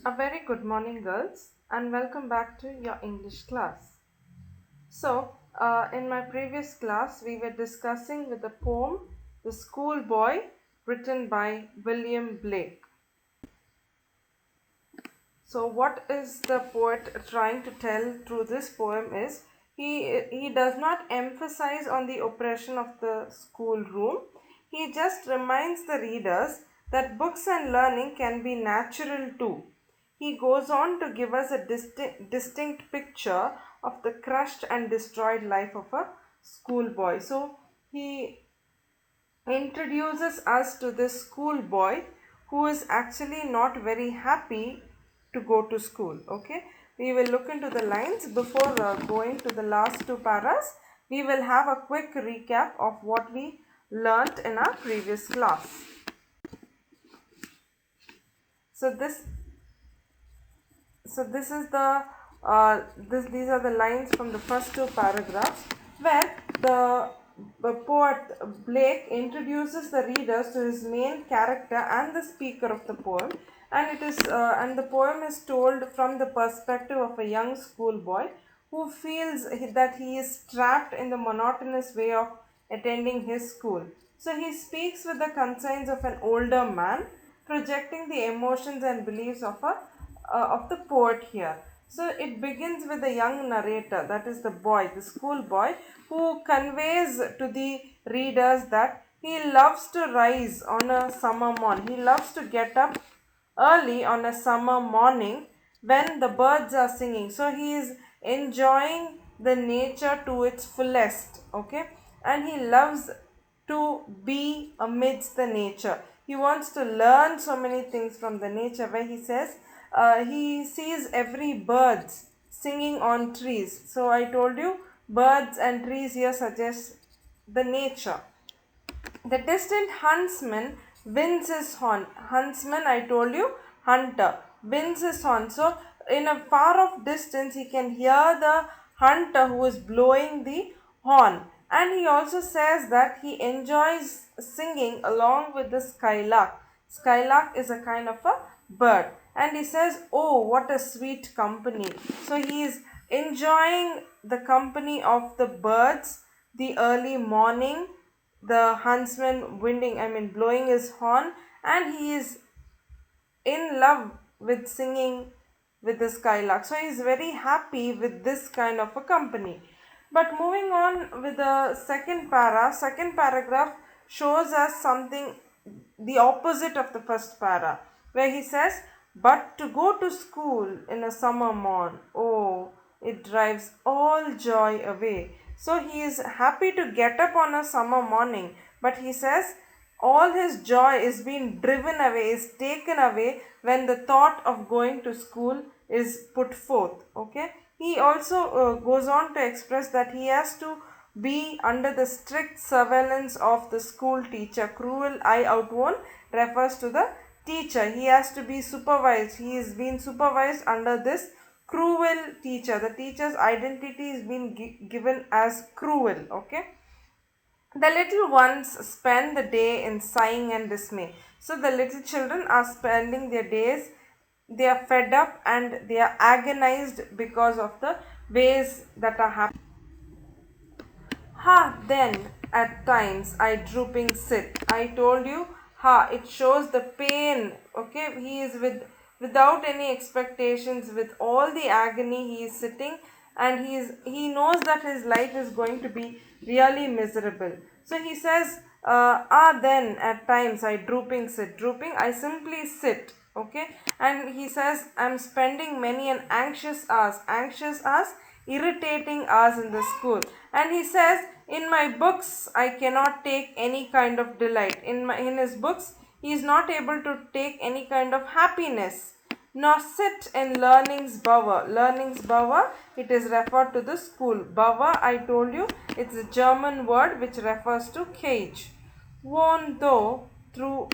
A very good morning, girls, and welcome back to your English class. In my previous class, we were discussing with the poem The Schoolboy, written by William Blake. So, what is the poet trying to tell through this poem is he does not emphasize on the oppression of the schoolroom. He just reminds the readers that books and learning can be natural too. He goes on to give us a distinct picture of the crushed and destroyed life of a schoolboy. So, he introduces us to this schoolboy who is actually not very happy to go to school. Okay, we will look into the lines before going to the last two paras. We will have a quick recap of what we learnt in our previous class. So this is these are the lines from the first two paragraphs where the poet Blake introduces the readers to his main character and the speaker of the poem, and the poem is told from the perspective of a young schoolboy who feels that he is trapped in the monotonous way of attending his school. So he speaks with the concerns of an older man, projecting the emotions and beliefs of the poet here. So it begins with a young narrator, that is the boy, the school boy, who conveys to the readers that he loves to rise on a summer morning. He loves to get up early on a summer morning when the birds are singing. So he is enjoying the nature to its fullest, okay, and he loves to be amidst the nature. He wants to learn so many things from the nature, where he says he sees every birds singing on trees. So I told you birds and trees here suggest the nature. The distant huntsman winds his horn. Huntsman, I told you, hunter, winds his horn. So, in a far off distance, he can hear the hunter who is blowing the horn. And he also says that he enjoys singing along with the skylark. Skylark is a kind of a bird. And he says, "Oh, what a sweet company." So, he is enjoying the company of the birds, the early morning, the huntsman blowing his horn, and he is in love with singing with the skylark. So he is very happy with this kind of a company. But moving on with the second paragraph shows us something the opposite of the first para, where he says, "But to go to school in a summer morn, oh, it drives all joy away." So he is happy to get up on a summer morning, but he says all his joy is being driven away, is taken away when the thought of going to school is put forth. Okay, he also goes on to express that he has to be under the strict surveillance of the school teacher. Cruel eye outworn refers to the teacher. He has to be supervised. He is being supervised under this cruel teacher. The teacher's identity is being given as cruel. Okay, the little ones spend the day in sighing and dismay. So the little children are spending their days, they are fed up and they are agonized because of the ways that are happening. Ha, then at times I drooping sit. I told you, ha, it shows the pain. Okay, he is without any expectations, with all the agony he is sitting, and he knows that his life is going to be really miserable. So he says, then at times I drooping sit. Drooping, I simply sit. Okay, and he says, I'm spending many an anxious hours, irritating hours in the school. And he says, in my books I cannot take any kind of delight. In his books he is not able to take any kind of happiness, nor sit in learning's bower. Learning's bower, it is referred to the school. Bower, I told you, it's a German word which refers to cage. Worn through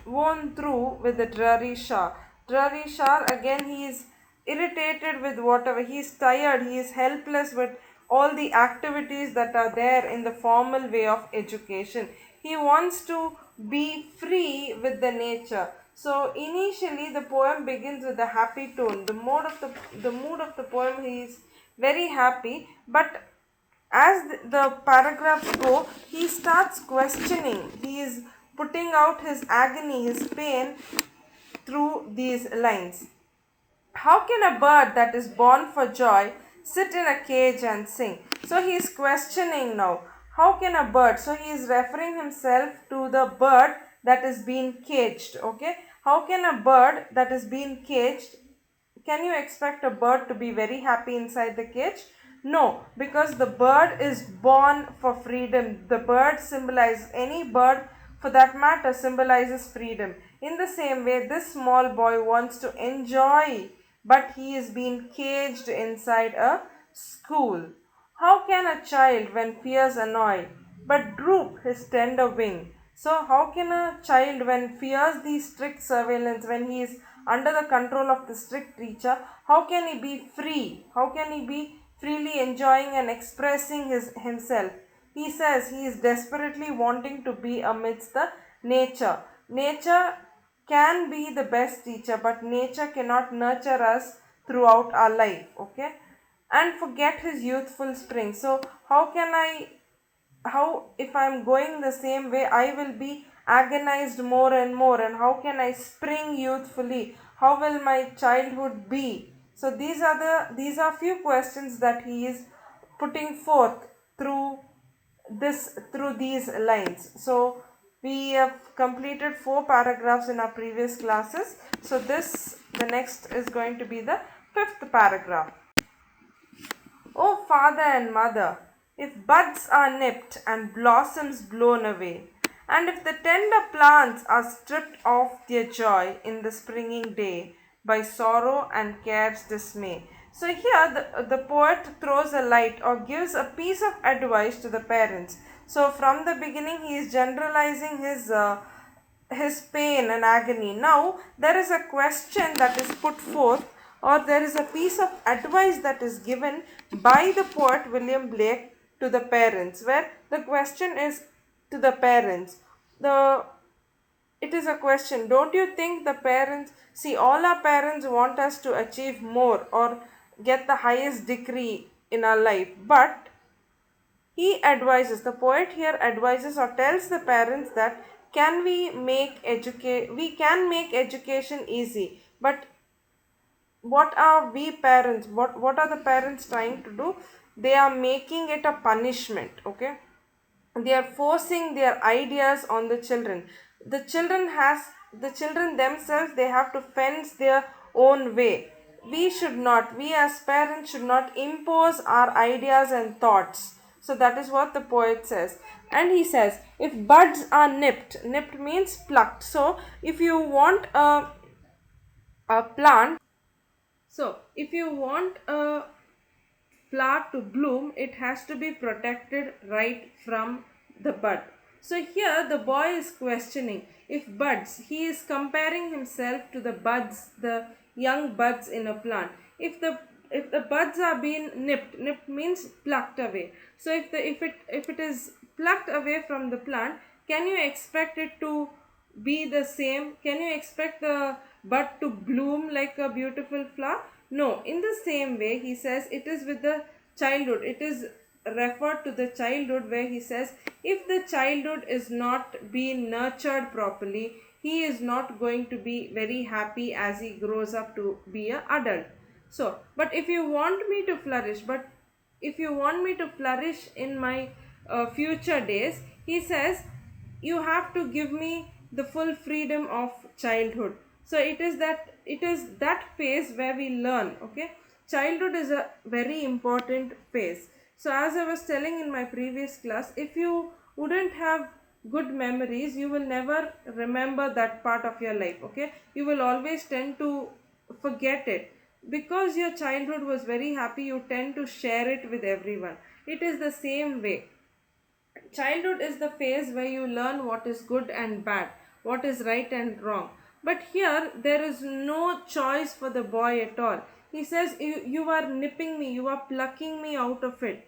with the dreary shower. Dreary shower, again he is irritated with whatever. He is tired, he is helpless with all the activities that are there in the formal way of education. He wants to be free with the nature. So initially the poem begins with a happy tone. The mood of the poem, he is very happy, but as the paragraphs go, he starts questioning. He is putting out his agony, his pain through these lines. How can a bird that is born for joy sit in a cage and sing? So he is questioning now. How can a bird? So he is referring himself to the bird that is being caged. Okay. How can a bird that is being caged, can you expect a bird to be very happy inside the cage? No, because the bird is born for freedom. The bird symbolizes, any bird for that matter symbolizes freedom. In the same way, this small boy wants to enjoy, but he is being caged inside a school. How can a child, when fears annoy, but droop his tender wing? So, how can a child, when fears the strict surveillance, when he is under the control of the strict teacher, how can he be free? How can he be freely enjoying and expressing himself? He says he is desperately wanting to be amidst the nature. Nature can be the best teacher, but nature cannot nurture us throughout our life. Okay, and forget his youthful spring. So, how if I'm going the same way, I will be agonized more and more, and how can I spring youthfully? How will my childhood be? So these are few questions that he is putting forth through through these lines. So we have completed 4 paragraphs in our previous classes. So the next is going to be the 5th paragraph. O father and mother, if buds are nipped and blossoms blown away, and if the tender plants are stripped of their joy in the springing day by sorrow and care's dismay. So here the poet throws a light or gives a piece of advice to the parents. So from the beginning he is generalizing his pain and agony. Now there is a question that is put forth, or there is a piece of advice that is given by the poet William Blake to the parents, where the question is to the parents. The it is a question. Don't you think the parents, see, all our parents want us to achieve more or get the highest degree in our life, but he advises, the poet here advises or tells the parents that we can make education easy, but what are we parents, what are the parents trying to do? They are making it a punishment. Okay, they are forcing their ideas on the children. The children themselves, they have to fence their own way. We as parents should not impose our ideas and thoughts. So that is what the poet says. And he says, if buds are nipped means plucked. So if you want a plant, so if you want a flower to bloom, it has to be protected right from the bud. So here the boy is questioning if buds, he is comparing himself to the buds, the young buds in a plant. If the buds are being nipped means plucked away. So if it is plucked away from the plant, can you expect it to be the same? Can you expect the bud to bloom like a beautiful flower? No. In the same way, he says it is with the childhood. It is referred to the childhood, where he says if the childhood is not being nurtured properly, he is not going to be very happy as he grows up to be an adult. So, but if you want me to flourish, but if you want me to flourish in my future days, he says you have to give me the full freedom of childhood. So it is that phase where we learn. Okay, childhood is a very important phase. So as I was telling in my previous class, if you wouldn't have good memories, you will never remember that part of your life. Okay, you will always tend to forget it. Because your childhood was very happy, you tend to share it with everyone. It is the same way. Childhood is the phase where you learn what is good and bad, what is right and wrong. But here there is no choice for the boy at all. He says, you are nipping me, you are plucking me out of it.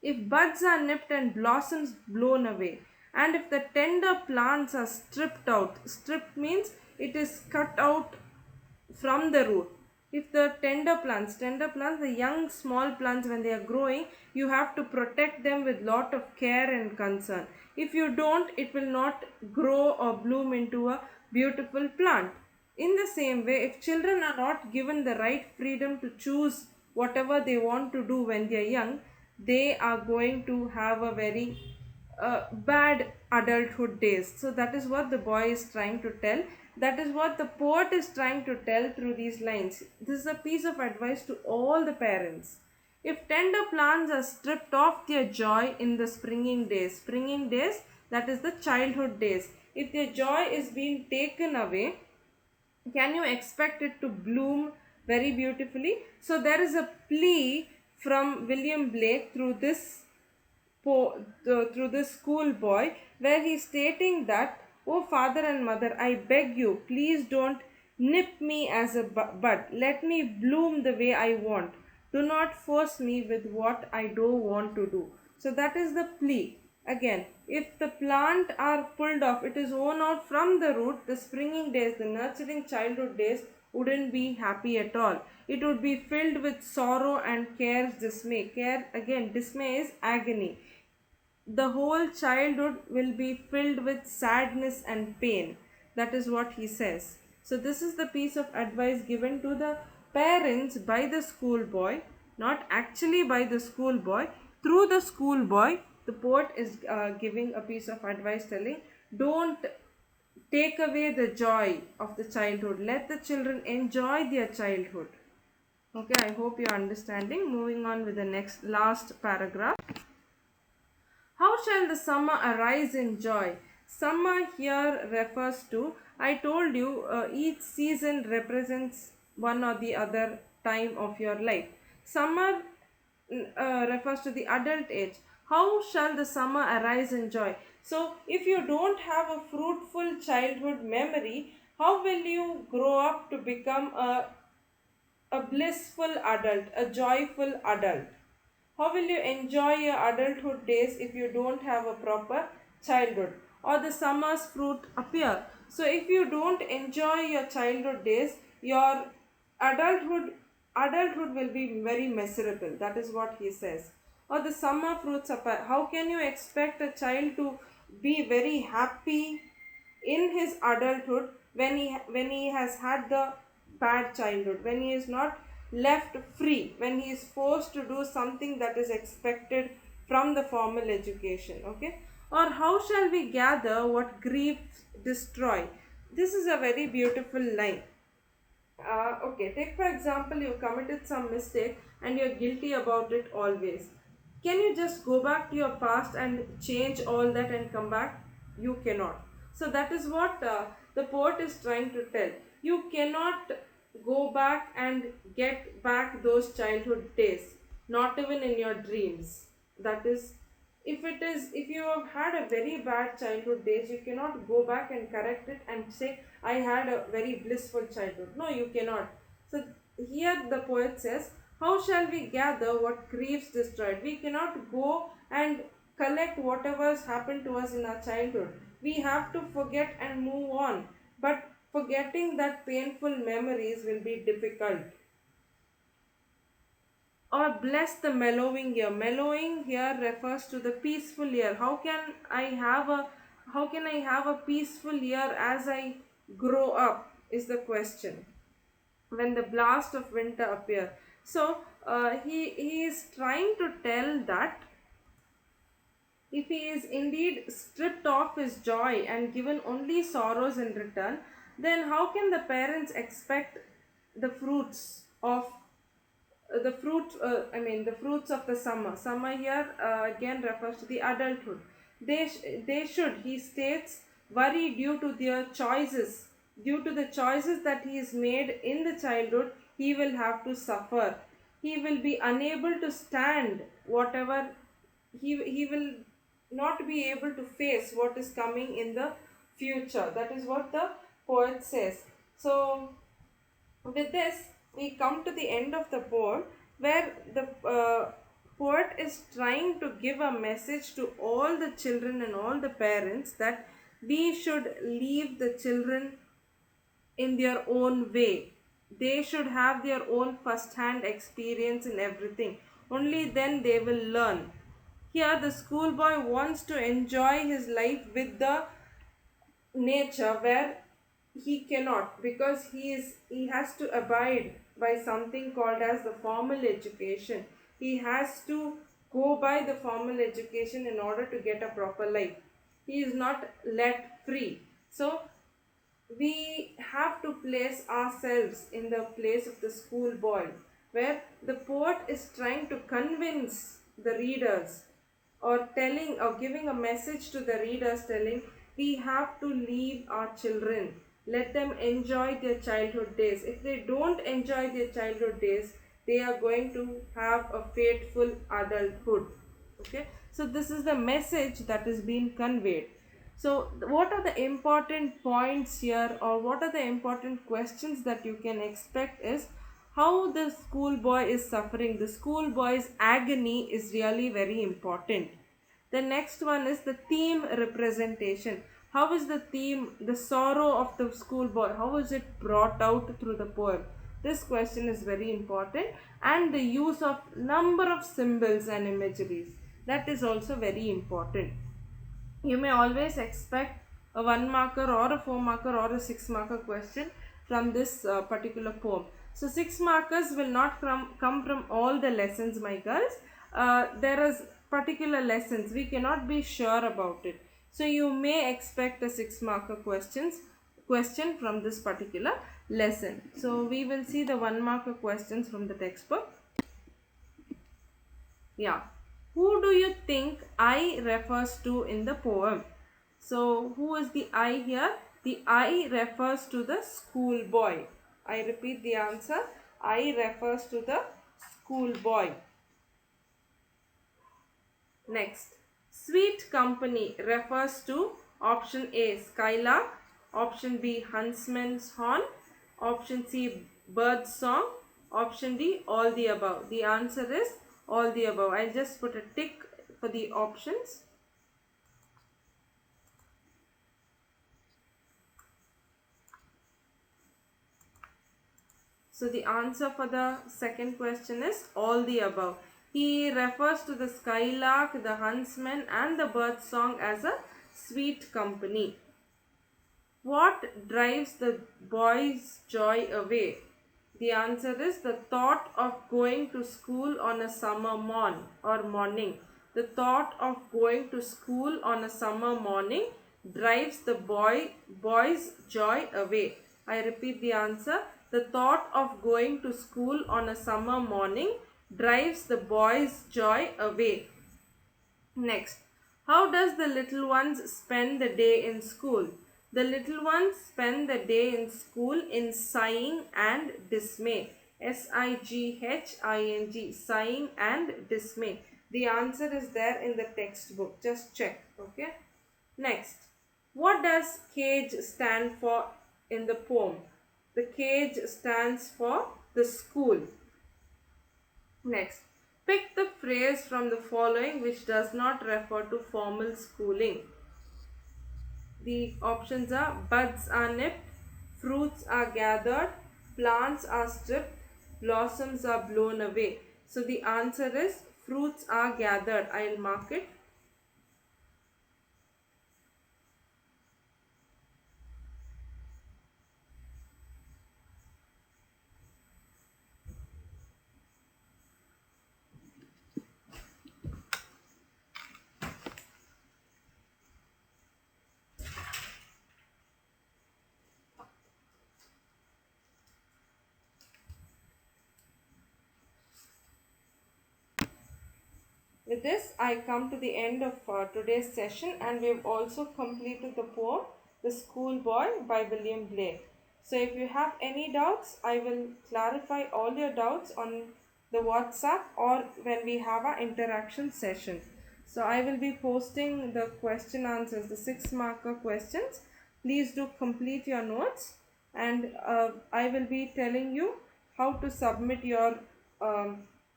If buds are nipped and blossoms blown away, and if the tender plants are stripped out, stripped means it is cut out from the root. If the tender plants, the young small plants, when they are growing, you have to protect them with lot of care and concern. If you don't, it will not grow or bloom into a beautiful plant. In the same way, if children are not given the right freedom to choose whatever they want to do when they are young, they are going to have a very bad adulthood days. So that is what the boy is trying to tell. That is what the poet is trying to tell through these lines. This is a piece of advice to all the parents. If tender plants are stripped of their joy in the springing days, that is the childhood days. If their joy is being taken away, can you expect it to bloom very beautifully? So there is a plea from William Blake through this schoolboy, where he's stating that, "Oh, father and mother, I beg you, please don't nip me as a bud. Let me bloom the way I want. Do not force me with what I don't want to do." So that is the plea. Again, if the plant are pulled off, it is worn out from the root, the springing days, the nurturing childhood days wouldn't be happy at all. It would be filled with sorrow and care's dismay. Care, again, dismay is agony. The whole childhood will be filled with sadness and pain. That is what he says. So, this is the piece of advice given to the parents by the schoolboy, not actually by the schoolboy. Through the schoolboy, the poet is giving a piece of advice telling, don't take away the joy of the childhood. Let the children enjoy their childhood. Okay, I hope you're understanding. Moving on with the next last paragraph. How shall the summer arise in joy? Summer here refers to, I told you, each season represents one or the other time of your life. Summer refers to the adult age. How shall the summer arise in joy? So, if you don't have a fruitful childhood memory, how will you grow up to become a blissful adult, a joyful adult? How will you enjoy your adulthood days if you don't have a proper childhood? Or the summer's fruit appear. So if you don't enjoy your childhood days, your adulthood adulthood will be very miserable. That is what he says. Or the summer fruits appear. How can you expect a child to be very happy in his adulthood when he has had the bad childhood, when he is not left free, when he is forced to do something that is expected from the formal education? Okay. Or how shall we gather what griefs destroy? This is a very beautiful line. Okay, take for example, you committed some mistake and you're guilty about it always. Can you just go back to your past and change all that and come back? You cannot. So, that is what the poet is trying to tell. You cannot go back and get back those childhood days, not even in your dreams. That is, if you have had a very bad childhood days, you cannot go back and correct it and say, I had a very blissful childhood. No, you cannot. So here the poet says, how shall we gather what griefs destroyed? We cannot go and collect whatever has happened to us in our childhood. We have to forget and move on, but forgetting that painful memories will be difficult. Or bless the mellowing year. Mellowing here refers to the peaceful year. How can I have a peaceful year as I grow up, is the question, when the blast of winter appear. So he is trying to tell that if he is indeed stripped of his joy and given only sorrows in return, then how can the parents expect the fruits of the fruits of the summer here again refers to the adulthood. They should, he states, worry due to the choices that he is made in the childhood. He will have to suffer. He will be unable to stand whatever. He will not be able to face what is coming in the future. That is what the poet says. So with this, we come to the end of the poem, where the poet is trying to give a message to all the children and all the parents that we should leave the children in their own way. They should have their own first hand experience in everything. Only then they will learn. Here the schoolboy wants to enjoy his life with the nature, where he cannot, because he has to abide by something called as the formal education. He has to go by the formal education in order to get a proper life. He is not let free. So we have to place ourselves in the place of the schoolboy, where the poet is trying to convince the readers, or telling or giving a message to the readers, telling we have to leave our children, let them enjoy their childhood days. If they don't enjoy their childhood days, they are going to have a fateful adulthood. Okay, so this is the message that is being conveyed. So, what are the important points here, or what are the important questions that you can expect is how the schoolboy is suffering. The schoolboy's agony is really very important. The next one is the theme representation. How is the theme, the sorrow of the schoolboy, how is it brought out through the poem? This question is very important. And the use of number of symbols and imageries, that is also very important. You may always expect a 1 marker or a 4 marker or a 6 marker question from this particular poem. So 6 markers will not come from all the lessons, my girls. There is particular lessons, we cannot be sure about it. So you may expect a 6 marker question from this particular lesson. So we will see the 1 marker questions from the textbook. Yeah. Who do you think I refers to in the poem? So, who is the I here? The I refers to the schoolboy. I repeat the answer. I refers to the schoolboy. Next, sweet company refers to option A, skylark, option B, huntsman's horn, option C, bird song, option D, all the above. The answer is all the above. I'll just put a tick for the options. So the answer for the second question is all the above. He refers to the skylark, the huntsman and the bird song as a sweet company. What drives the boy's joy away? The answer is the thought of going to school on a summer morning. The thought of going to school on a summer morning drives the boy's joy away. I repeat the answer. The thought of going to school on a summer morning drives the boy's joy away. Next, how does the little ones spend the day in school? The little ones spend the day in school in sighing and dismay. Sighing, sighing and dismay. The answer is there in the textbook. Just check. Okay. Next, what does cage stand for in the poem? The cage stands for the school. Next, pick the phrase from the following which does not refer to formal schooling. The options are buds are nipped, fruits are gathered, plants are stripped, blossoms are blown away. So the answer is fruits are gathered. I'll mark it. With this, I come to the end of today's session, and we have also completed the poem The Schoolboy by William Blake. So if you have any doubts, I will clarify all your doubts on the WhatsApp or when we have our interaction session. So I will be posting the question answers, the 6 marker questions. Please do complete your notes, and I will be telling you how to submit your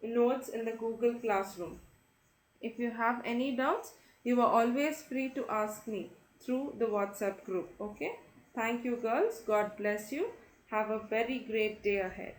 notes in the Google Classroom. If you have any doubts, you are always free to ask me through the WhatsApp group. Okay. Thank you, girls. God bless you. Have a very great day ahead.